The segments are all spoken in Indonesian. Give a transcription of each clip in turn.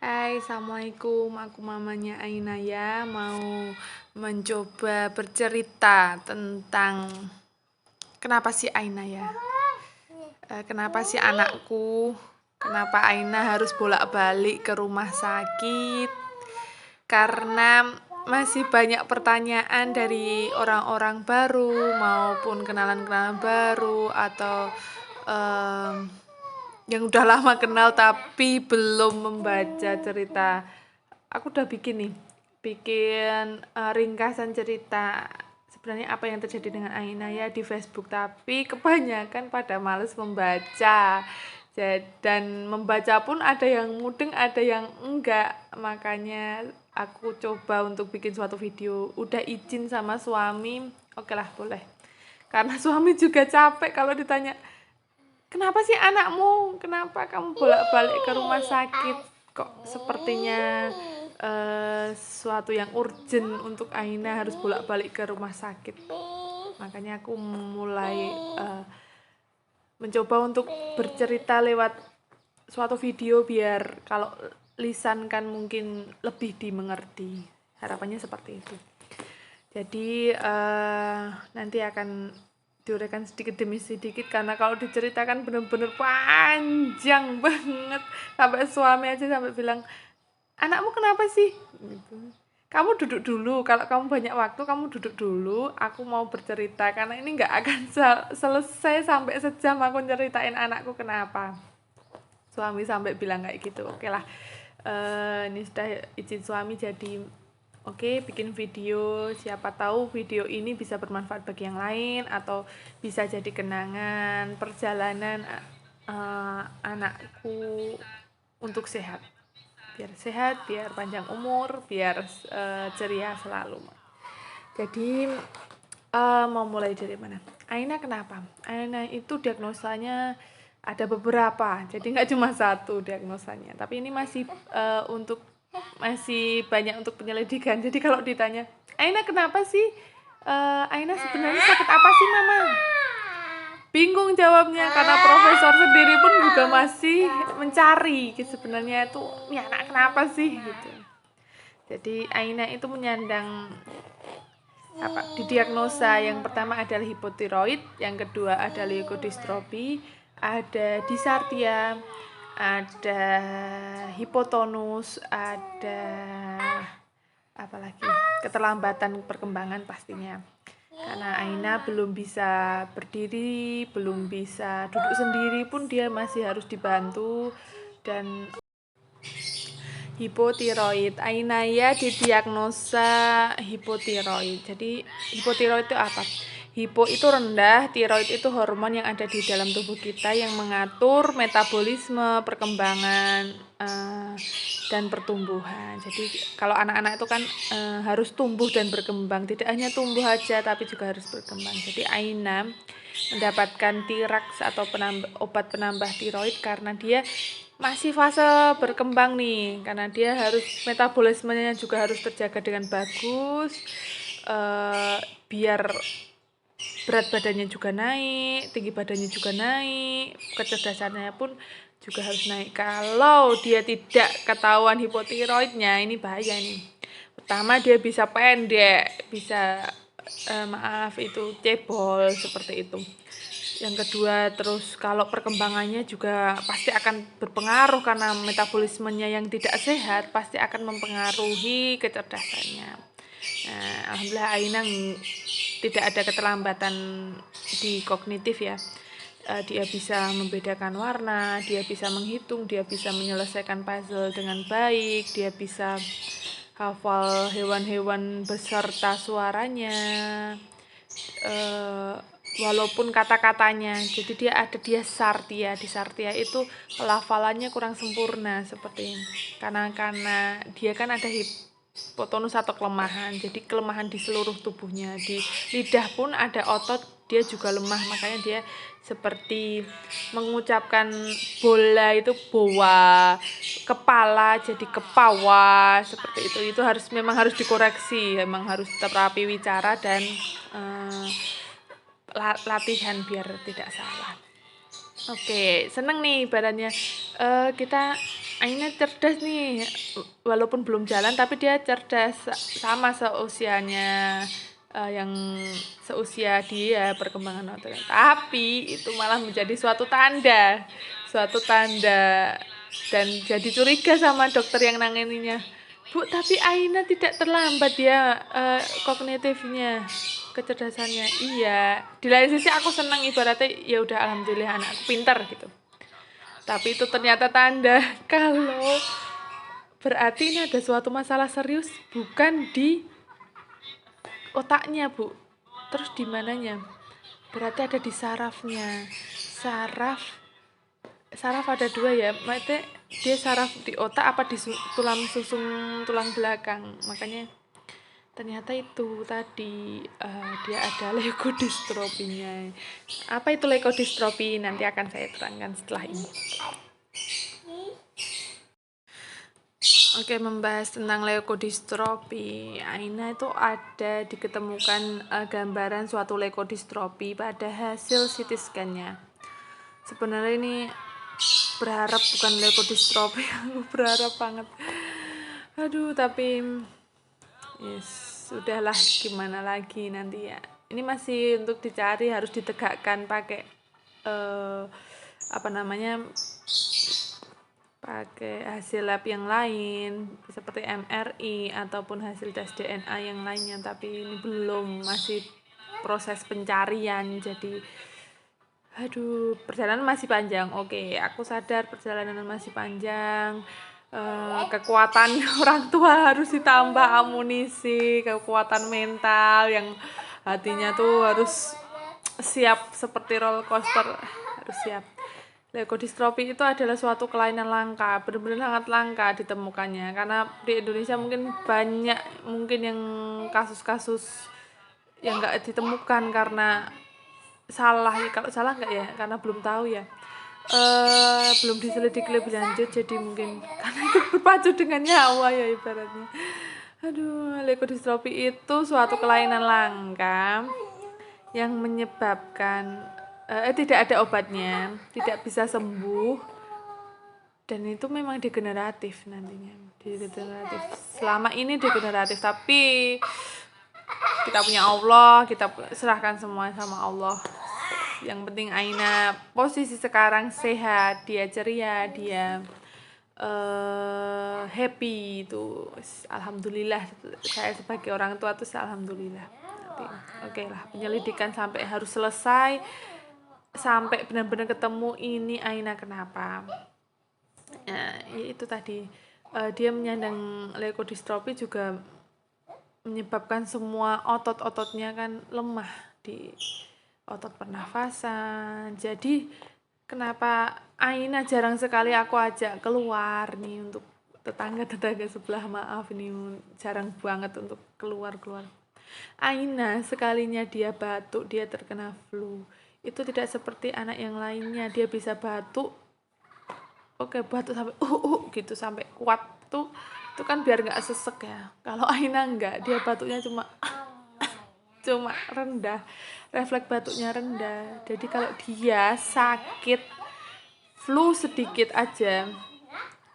Hai, assalamualaikum. Aku mamanya Aina ya. Mau mencoba bercerita tentang kenapa sih Aina ya? Kenapa sih anakku? Kenapa Aina harus bolak-balik ke rumah sakit? Karena masih banyak pertanyaan dari orang-orang baru maupun kenalan-kenalan baru atau em, yang udah lama kenal tapi belum membaca cerita. Aku udah bikin nih, ringkasan cerita sebenarnya apa yang terjadi dengan Aina ya di Facebook, tapi kebanyakan pada males membaca. Dan membaca pun ada yang mudeng, ada yang enggak. Makanya aku coba untuk bikin suatu video. Udah izin sama suami, oke lah boleh. Karena suami juga capek kalau ditanya, kenapa sih anakmu? Kenapa kamu bolak-balik ke rumah sakit? Kok sepertinya sesuatu yang urgent untuk Aina harus bolak-balik ke rumah sakit. Makanya aku mulai mencoba untuk bercerita lewat suatu video biar kalau lisan kan mungkin lebih dimengerti. Harapannya seperti itu. Jadi nanti akan diuraikan sedikit demi sedikit karena kalau diceritakan bener-bener panjang banget sampai suami aja sampai bilang, anakmu kenapa sih gitu. Kamu duduk dulu, kalau kamu banyak waktu kamu duduk dulu, aku mau bercerita karena ini nggak akan selesai sampai sejam aku ceritain anakku kenapa. Suami sampai bilang kayak gitu. Oke lah, ini sudah izin suami, jadi oke, bikin video, siapa tahu video ini bisa bermanfaat bagi yang lain atau bisa jadi kenangan perjalanan anakku untuk sehat, biar panjang umur, biar ceria selalu. Jadi mau mulai dari mana? Aina kenapa? Aina itu diagnosanya ada beberapa, jadi nggak cuma satu diagnosanya. Tapi ini masih banyak untuk penyelidikan. Jadi kalau ditanya, Aina kenapa sih? Aina sebenarnya sakit apa sih, Mama? Bingung jawabnya karena profesor sendiri pun juga masih mencari sebenarnya itu ya anak kenapa sih gitu. Jadi Aina itu menyandang didiagnosa yang pertama adalah hipotiroid, yang kedua ada leukodistrofi, ada dysarthria, ada hipotonus, ada apalagi keterlambatan perkembangan pastinya. Karena Aina belum bisa berdiri, belum bisa duduk sendiri pun dia masih harus dibantu. Dan hipotiroid, Aina ya didiagnosa hipotiroid. Jadi hipotiroid itu apa? Hipo itu rendah, tiroid itu hormon yang ada di dalam tubuh kita yang mengatur metabolisme, perkembangan dan pertumbuhan. Jadi kalau anak-anak itu kan harus tumbuh dan berkembang, tidak hanya tumbuh aja tapi juga harus berkembang. Jadi Aina mendapatkan Tirax atau obat penambah tiroid karena dia masih fase berkembang nih, karena dia harus metabolismenya juga harus terjaga dengan bagus, biar berat badannya juga naik, tinggi badannya juga naik, kecerdasannya pun juga harus naik. Kalau dia tidak ketahuan hipotiroidnya, ini bahaya nih. Pertama dia bisa pendek, bisa cebol seperti itu. Yang kedua, terus kalau perkembangannya juga pasti akan berpengaruh karena metabolismenya yang tidak sehat pasti akan mempengaruhi kecerdasannya. Nah, alhamdulillah Aina tidak ada keterlambatan di kognitif ya. Dia bisa membedakan warna, dia bisa menghitung, dia bisa menyelesaikan puzzle dengan baik, dia bisa hafal hewan-hewan beserta suaranya, walaupun kata-katanya. Jadi dia sartia. Di sartia itu pelafalannya kurang sempurna seperti ini. Karena dia kan ada hipotonus atau kelemahan. Jadi kelemahan di seluruh tubuhnya. Di lidah pun ada otot, dia juga lemah. Makanya dia seperti mengucapkan bola itu boa, kepala jadi kepawa, seperti itu. Itu memang harus dikoreksi, memang harus terapi wicara dan latihan biar tidak salah. Oke, seneng nih badannya. Kita Aina cerdas nih, walaupun belum jalan tapi dia cerdas sama seusianya yang seusia dia perkembangan otaknya. Tapi itu malah menjadi suatu tanda dan jadi curiga sama dokter yang nanganinya. Bu, tapi Aina tidak terlambat ya kognitifnya, kecerdasannya. Iya. Di lain sisi aku senang ibaratnya ya udah alhamdulillah anakku pintar gitu. Tapi itu ternyata tanda kalau berarti ini ada suatu masalah serius bukan di otaknya, Bu. Terus di mananya? Berarti ada di sarafnya. Saraf ada dua ya. Maksudnya dia saraf di otak apa di tulang susung tulang belakang. Makanya ternyata itu tadi dia ada leukodistropinya. Apa itu leukodistropi? Nanti akan saya terangkan setelah ini. Oke, membahas tentang leukodistropi. Aina itu ada diketemukan gambaran suatu leukodistropi pada hasil CT scan-nya. Sebenarnya ini berharap bukan leukodistropi, aku berharap banget. Aduh, tapi yes, sudahlah gimana lagi nanti ya. Ini masih untuk dicari, harus ditegakkan pakai pakai hasil lab yang lain seperti MRI ataupun hasil tes DNA yang lainnya, tapi ini belum, masih proses pencarian. Jadi aduh, perjalanan masih panjang. Oke, aku sadar perjalanan masih panjang. Kekuatan orang tua harus ditambah amunisi, kekuatan mental yang hatinya tuh harus siap seperti roller coaster, harus siap. Leukodistropi itu adalah suatu kelainan langka, benar-benar sangat langka ditemukannya, karena di Indonesia mungkin banyak yang kasus-kasus yang nggak ditemukan karena salah. Kalau salah nggak ya, karena belum tahu ya, belum diselidiki lebih lanjut, jadi mungkin karena itu berpacu dengan nyawa ya ibaratnya. Aduh, leukodistropi itu suatu kelainan langka yang menyebabkan tidak ada obatnya, tidak bisa sembuh, dan itu memang degeneratif nantinya. Selama ini degeneratif, tapi kita punya Allah, kita serahkan semua sama Allah. Yang penting Aina posisi sekarang sehat, dia ceria, dia happy, itu alhamdulillah. Saya sebagai orang tua tuh alhamdulillah. Oke lah, penyelidikan sampai harus selesai, sampai benar-benar ketemu ini Aina kenapa. Ya itu tadi, dia menyandang leukodistropi juga menyebabkan semua otot-ototnya kan lemah di otot pernafasan. Jadi kenapa Aina jarang sekali aku ajak keluar nih, untuk tetangga-tetangga sebelah, maaf nih, jarang banget untuk keluar. Aina sekalinya dia batuk, dia terkena flu, itu tidak seperti anak yang lainnya. Dia bisa batuk, batuk sampai gitu, sampai kuat tuh, itu kan biar nggak sesek ya. Kalau Aina enggak, dia batuknya cuma rendah, refleks batuknya rendah. Jadi kalau dia sakit flu sedikit aja,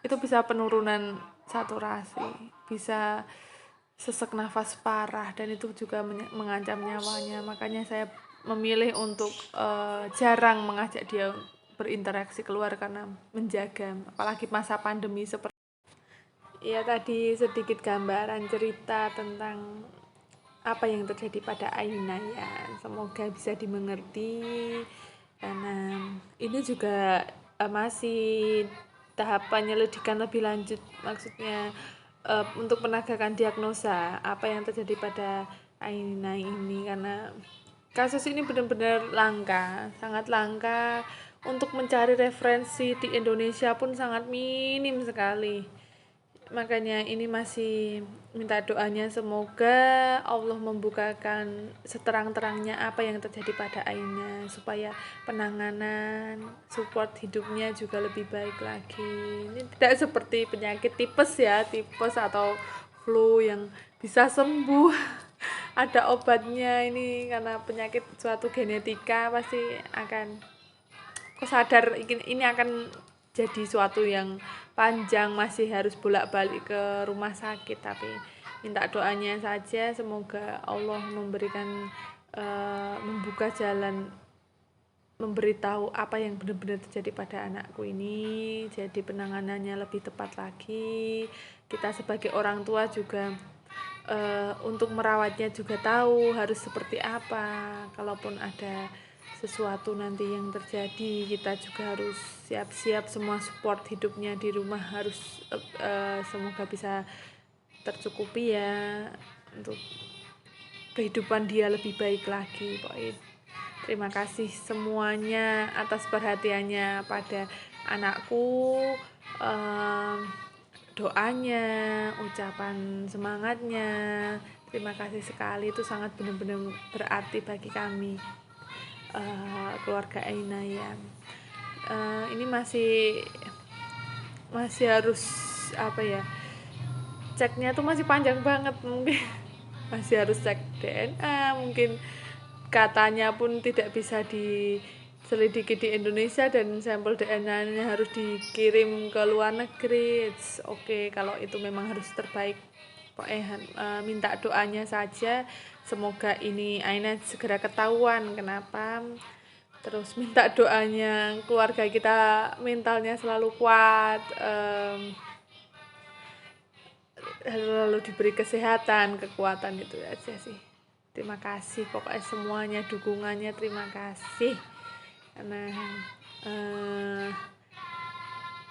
itu bisa penurunan saturasi, bisa sesak nafas parah, dan itu juga mengancam nyawanya. Makanya saya memilih untuk jarang mengajak dia berinteraksi keluar, karena menjaga, apalagi masa pandemi seperti. Ya, tadi sedikit gambaran cerita tentang apa yang terjadi pada Aina ya. Semoga bisa dimengerti, karena ini juga masih tahap penyelidikan lebih lanjut, maksudnya untuk penegakan diagnosa apa yang terjadi pada Aina ini, karena kasus ini benar-benar langka, sangat langka. Untuk mencari referensi di Indonesia pun sangat minim sekali. Makanya ini masih minta doanya, semoga Allah membukakan seterang-terangnya apa yang terjadi pada Aina, supaya penanganan support hidupnya juga lebih baik lagi. Ini tidak seperti penyakit tipes atau flu yang bisa sembuh ada obatnya. Ini karena penyakit suatu genetika, pasti akan, aku sadar ini akan jadi suatu yang panjang, masih harus bolak-balik ke rumah sakit, tapi minta doanya saja semoga Allah memberikan membuka jalan, memberitahu apa yang benar-benar terjadi pada anakku ini, jadi penanganannya lebih tepat lagi. Kita sebagai orang tua juga untuk merawatnya juga tahu harus seperti apa. Kalaupun ada sesuatu nanti yang terjadi, kita juga harus siap-siap, semua support hidupnya di rumah harus semoga bisa tercukupi ya, untuk kehidupan dia lebih baik lagi. Pokoknya terima kasih semuanya atas perhatiannya pada anakku, doanya, ucapan semangatnya. Terima kasih sekali, itu sangat benar-benar berarti bagi kami, keluarga Ainaya. Ini masih harus apa ya, ceknya tuh masih panjang banget, mungkin masih harus cek DNA, mungkin katanya pun tidak bisa diselidiki di Indonesia dan sampel DNA-nya harus dikirim ke luar negeri. Oke, kalau itu memang harus terbaik. Pokoknya minta doanya saja, semoga ini Aina segera ketahuan kenapa. Terus minta doanya keluarga kita mentalnya selalu kuat, lalu diberi kesehatan, kekuatan, itu aja sih. Terima kasih pokoknya semuanya, dukungannya, terima kasih. Karena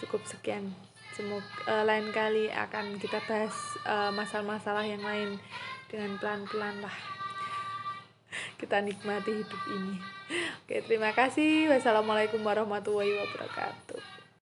cukup sekian. Semoga lain kali akan kita bahas masalah-masalah yang lain dengan pelan-pelan lah. Kita nikmati hidup ini. Oke, terima kasih. Wassalamualaikum warahmatullahi wabarakatuh.